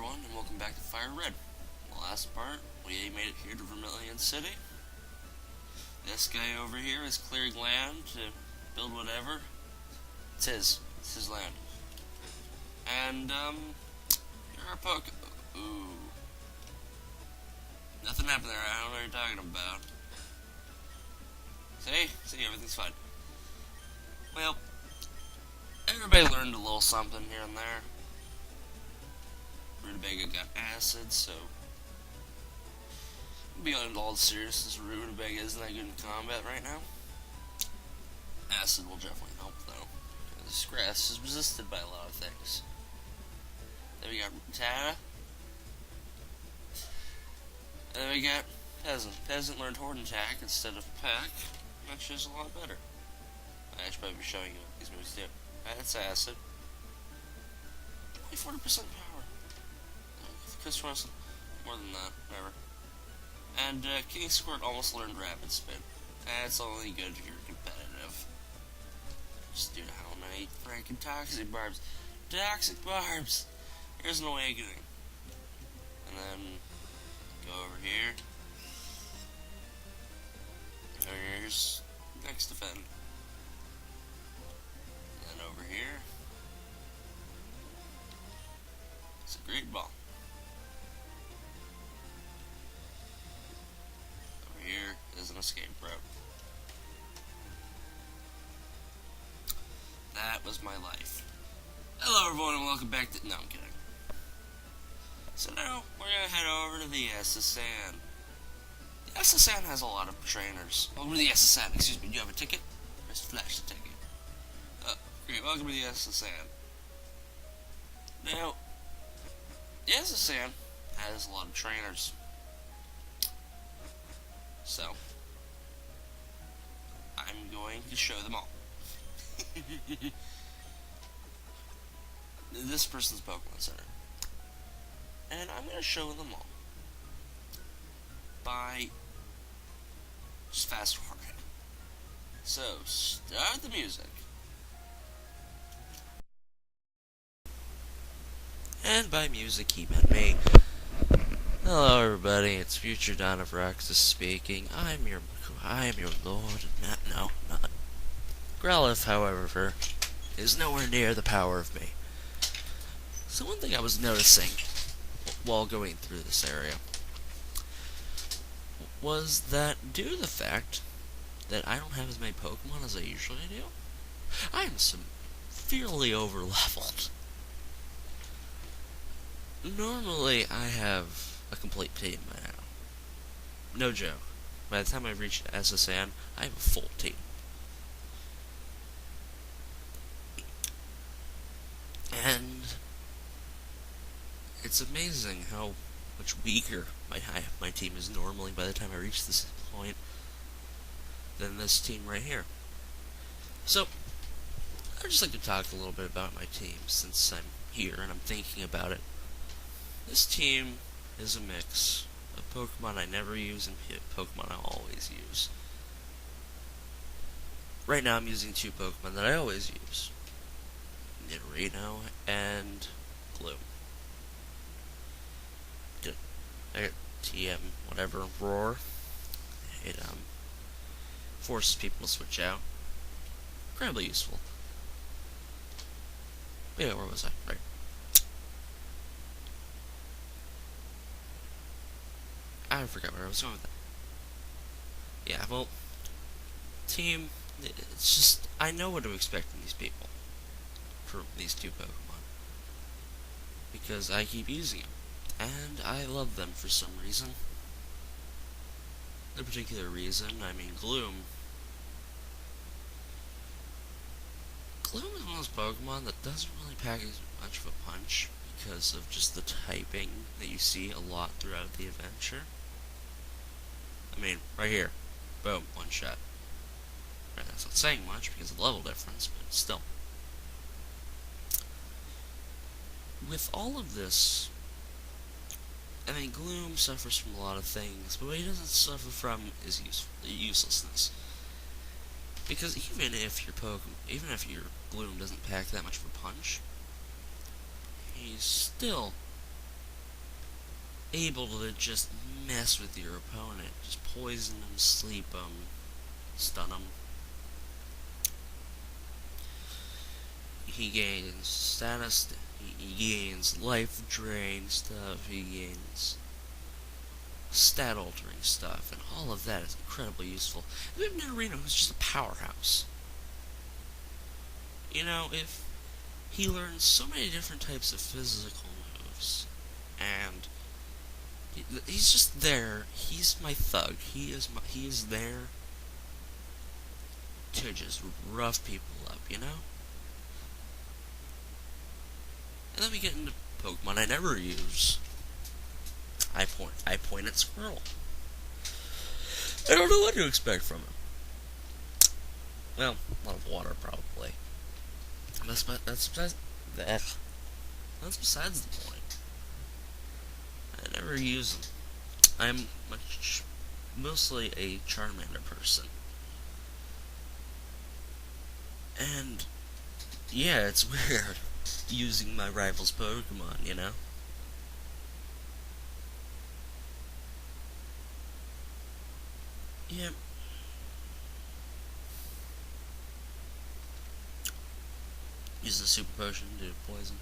everyone, and welcome back to Firered. In the last part, we made it here to Vermilion City. This guy over here is clearing land to build whatever. It's his land. And, here are Ooh. Nothing happened there, I don't know what you're talking about. See, everything's fine. Well, everybody learned a little something here and there. Rutabaga got acid, so beyond all the seriousness, Rutabaga isn't that good in combat right now. Acid will definitely help though, because this grass is resisted by a lot of things. Then we got Tata, and then we got Peasant. Peasant learned Horde Attack instead of Pack, which is a lot better. I should probably be showing you what these moves do. That's acid. 40% power. Chris Russell, more than that, whatever. And King Squirt almost learned Rapid Spin. That's only good if you're competitive. Just due to how many freaking Toxic Barbs. Toxic Barbs! Here's an Awakening. And then go over here. And here's next defend. And then over here. It's a great ball. Here is an escape route. That was my life. Hello everyone and welcome back to... No, I'm kidding. So now, we're gonna head over to the SSN. The SSN has a lot of trainers. Welcome to the SSN. Excuse me, do you have a ticket? Just flash the ticket. Great, welcome to the SSN. Now, the SSN has a lot of trainers. So, I'm going to show them all. This person's Pokemon Center. And I'm going to show them all. By just fast forwarding. So, start the music. And by music, he meant me. Hello everybody, it's Future Dawn of Roxas speaking. I am your lord. Not Growlithe, however, is nowhere near the power of me. So one thing I was noticing while going through this area was that due to the fact that I don't have as many Pokemon as I usually do, I am severely over-leveled. Normally, I have a complete team by now. No joke. By the time I reach SSN, I have a full team. And it's amazing how much weaker my team is normally by the time I reach this point than this team right here. So, I'd just like to talk a little bit about my team since I'm here and I'm thinking about it. This team is a mix of Pokemon I never use and Pokemon I always use. Right now I'm using two Pokemon that I always use. Nidorino and Gloom. I got TM whatever Roar. It forces people to switch out. Incredibly useful. Yeah, where was I? Right. I forgot where I was going with that. Yeah, well, team, it's just, I know what to expect from these people, for these two Pokemon, because I keep using them, and I love them for some reason. No particular reason, I mean, Gloom is one of those Pokemon that doesn't really pack as much of a punch, because of just the typing that you see a lot throughout the adventure. I mean, right here. Boom, one shot. Right, that's not saying much because of the level difference, but still. With all of this, I mean, Gloom suffers from a lot of things, but what he doesn't suffer from is uselessness. Because even if your Gloom doesn't pack that much of a punch, he's still able to just mess with your opponent, just poison them, sleep them, stun them. He gains status, he gains life drain stuff, he gains stat altering stuff, and all of that is incredibly useful. We have Nidorino, who's just a powerhouse. You know, if he learns so many different types of physical moves, and he's just there. He's my thug. He is there to just rough people up, you know. And then we get into Pokemon I never use. I point at Squirrel. I don't know what to expect from him. Well, a lot of water probably. That's besides the point. I never use them. I'm mostly a Charmander person. And yeah, it's weird using my rival's Pokemon, you know? Yeah. Use the Super Potion to do poison.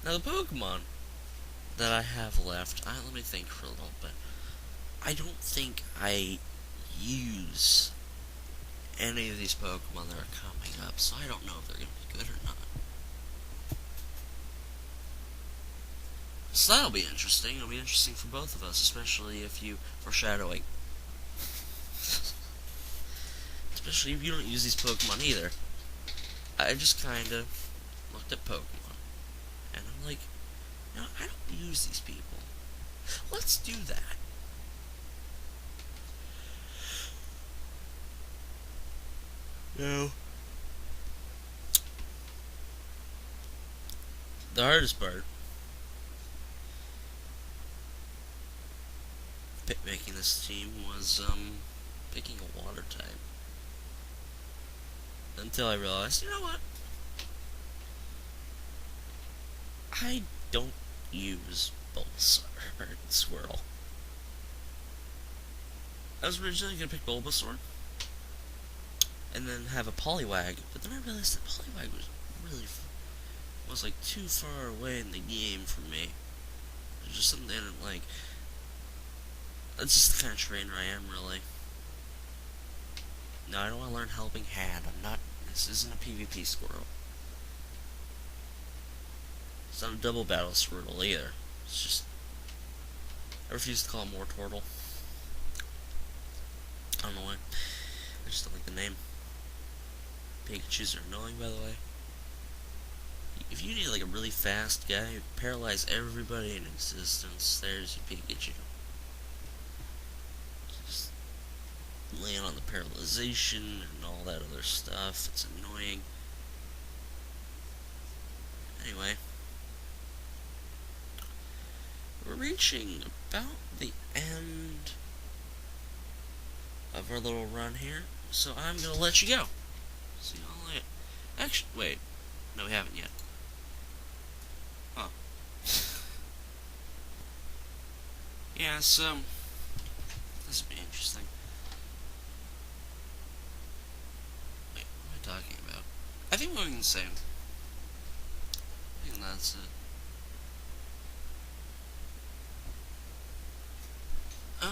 Now the Pokemon that I have left, let me think for a little bit. I don't think I use any of these Pokemon that are coming up, so I don't know if they're going to be good or not. So that'll be interesting. It'll be interesting for both of us, especially if you foreshadowing. Especially if you don't use these Pokemon either. I just kind of looked at Pokemon, and I'm like, you know, I don't use these people. Let's do that. No. The hardest part, making this team, was picking a water type. Until I realized, you know what? I don't use Bulbasaur or Squirrel. I was originally going to pick Bulbasaur and then have a Poliwag, but then I realized that Poliwag was like too far away in the game for me. There's just something I didn't like. That's just the kind of trainer I am, really. No, I don't want to learn Helping Hand. This isn't a PvP Squirrel. It's not a double battle Squirtle either. It's just, I refuse to call him Wartortle. I don't know why. I just don't like the name. Pikachus are annoying, by the way. If you need like a really fast guy who can paralyze everybody in existence, there's your Pikachu. Just laying on the paralyzation and all that other stuff. It's annoying. Anyway, we're reaching about the end of our little run here, so I'm gonna let you go. See y'all later. Actually, wait. No, we haven't yet. Huh. Yeah, so this would be interesting. Wait, what am I talking about? I think what we can say. I think that's it. I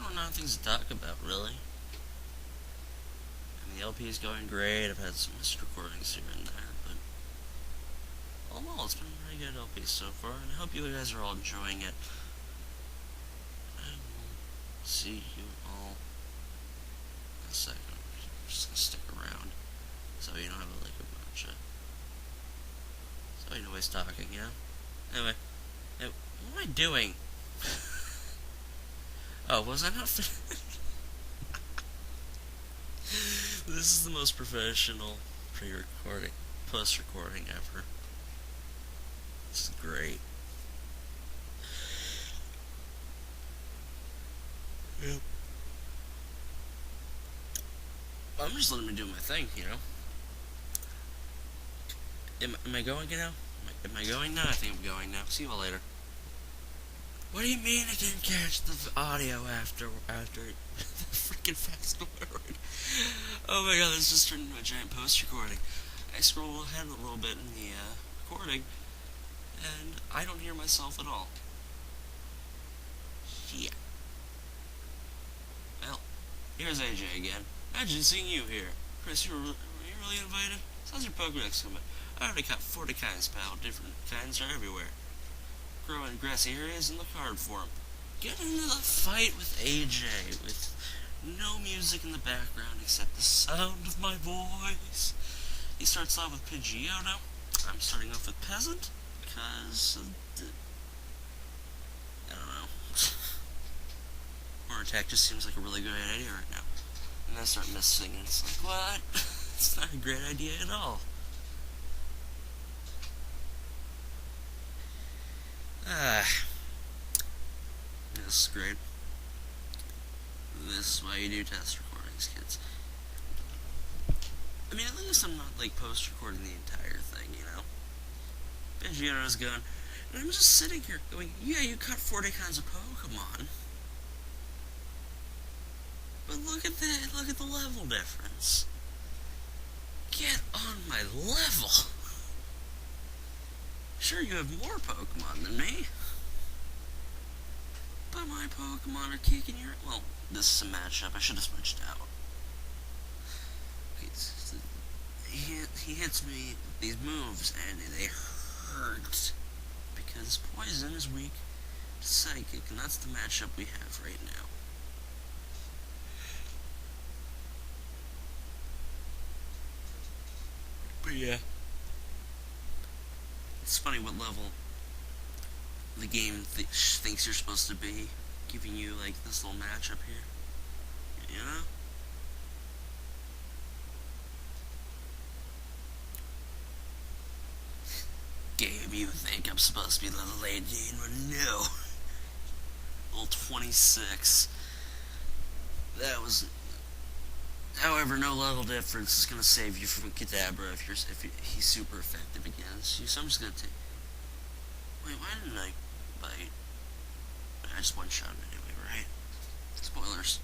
don't know things to talk about, really. I mean, the LP is going great. I've had some missed recordings here and there, but all in all, it's been a pretty good LP so far, and I hope you guys are all enjoying it. I will see you all in a second. I'm just gonna stick around, so you don't have like a bunch of, so you know who's talking, yeah? Anyway, what am I doing? Oh, was I not finished? This is the most professional pre-recording, post-recording ever. This is great. Yep. I'm just letting me do my thing, you know? Am I going now? Am I going now? I think I'm going now. See you all later. What do you mean I didn't catch the audio after the freaking fast forward? Oh my god, this just turned into a giant post recording. I scroll ahead a little bit in the recording, and I don't hear myself at all. Yeah. Well, here's AJ again. Imagine seeing you here. Chris, were you really invited? How's your Pokedex coming? I already caught 40 kinds, pal. Different kinds are everywhere. Grow in grassy areas in the card form. Get into the fight with AJ, with no music in the background except the sound of my voice. He starts off with Pidgeotto. I'm starting off with Peasant, because I don't know. Horn Attack just seems like a really good idea right now. And then I start missing, and it's like, what? It's not a great idea at all. This is great. This is why you do test recordings, kids. I mean, at least I'm not, like, post-recording the entire thing, you know? Pidgeotto's gone. And I'm just sitting here going, yeah, you caught 40 kinds of Pokemon. But look at the level difference. Get on my level. Sure, you have more Pokemon than me. But my Pokemon are kicking your... Well, this is a matchup. I should have switched out. He hits me with these moves, and they hurt. Because Poison is weak to Psychic, and that's the matchup we have right now. But yeah. It's funny what level the game thinks you're supposed to be, giving you, like, this little matchup here. You know? Game, you think I'm supposed to be level 18? Well, no. Level 26. That was... However, no level difference is going to save you from Kadabra if he's super effective against you. So I'm just going to take... Wait, why didn't I bite? I just one-shot him anyway, right? Spoilers.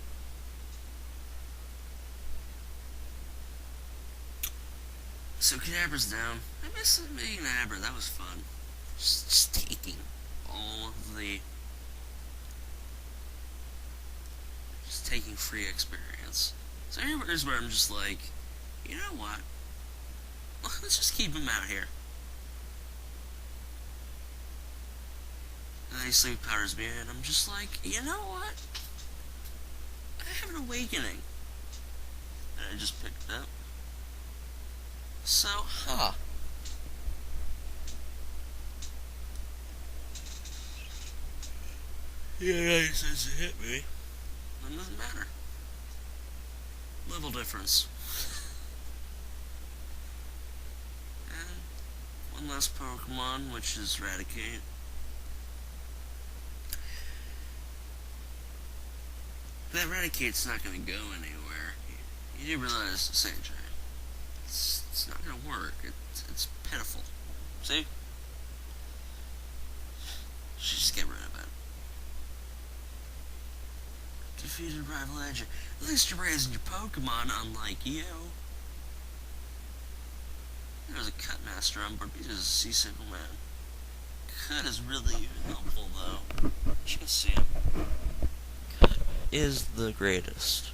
So Kadabra's down. I miss meeting Kadabra. That was fun. Just taking all of the... Just taking free experience. So here's where I'm just like, you know what? Let's just keep him out here. And then he sleep powers me, and I'm just like, you know what? I have an awakening. And I just picked it up. So, Yeah, he says to hit me. It doesn't matter. Level difference. And one less Pokemon, which is Raticate. That Raticate's not going to go anywhere. You do realize, Sage, it's not going to work. It's pitiful. See? Should just get rid of it. Defeated rival agent. At least you're raising your Pokemon, unlike you. There's a Cut Master on board, but he's a seasickle man. Cut is really helpful, though. You can see him. Cut is the greatest.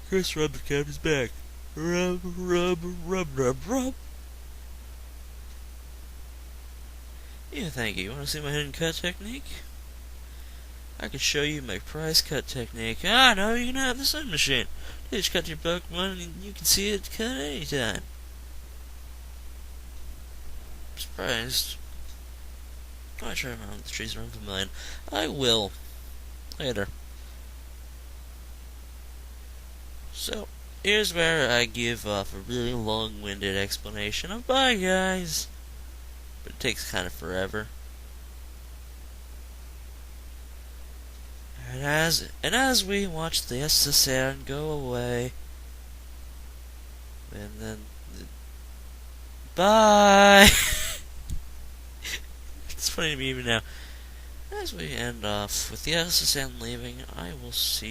Chris, rub the captain's back. Rub, rub, rub, rub, rub. Yeah, thank you. You want to see my hidden cut technique? I can show you my prize cut technique. Ah, no, you can have the sun machine. You just cut your Pokemon and you can see it cut anytime. I'm surprised. I might try around the trees around for mine. I will. Later. So, here's where I give off a really long-winded explanation of bye, guys. But it takes kind of forever. And as we watch the SSN go away, and then bye. It's funny to me even now. As we end off with the SSN leaving, I will see